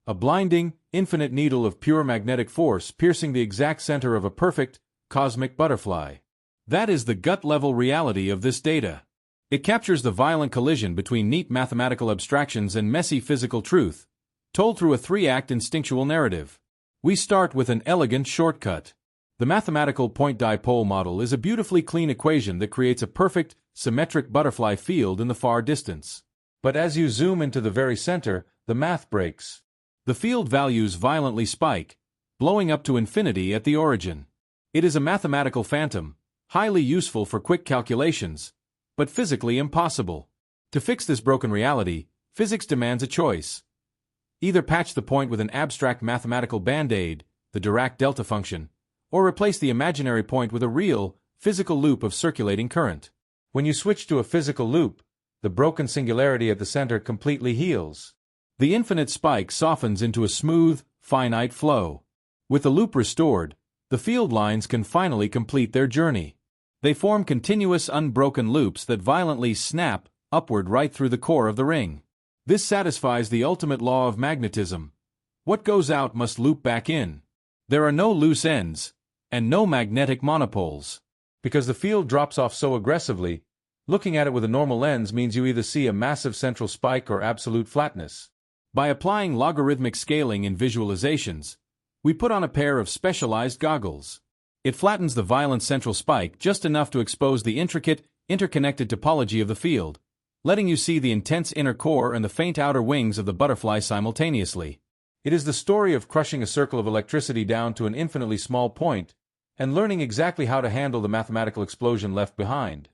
a blinding, infinite needle of pure magnetic force piercing the exact center of a perfect, cosmic butterfly. That is the gut-level reality of this data. It captures the violent collision between neat mathematical abstractions and messy physical truth, told through a three-act instinctual narrative. We start with an elegant shortcut. The mathematical point-dipole model is a beautifully clean equation that creates a perfect, symmetric butterfly field in the far distance. But as you zoom into the very center, the math breaks. The field values violently spike, blowing up to infinity at the origin. It is a mathematical phantom, highly useful for quick calculations, but physically impossible. To fix this broken reality, physics demands a choice. Either patch the point with an abstract mathematical band-aid, the Dirac delta function, or replace the imaginary point with a real, physical loop of circulating current. When you switch to a physical loop, the broken singularity at the center completely heals. The infinite spike softens into a smooth, finite flow. With the loop restored, the field lines can finally complete their journey. They form continuous unbroken loops that violently snap upward right through the core of the ring. This satisfies the ultimate law of magnetism. What goes out must loop back in. There are no loose ends, and no magnetic monopoles. Because the field drops off so aggressively, looking at it with a normal lens means you either see a massive central spike or absolute flatness. By applying logarithmic scaling in visualizations, we put on a pair of specialized goggles. It flattens the violent central spike just enough to expose the intricate, interconnected topology of the field, letting you see the intense inner core and the faint outer wings of the butterfly simultaneously. It is the story of crushing a circle of electricity down to an infinitely small point, and learning exactly how to handle the mathematical explosion left behind.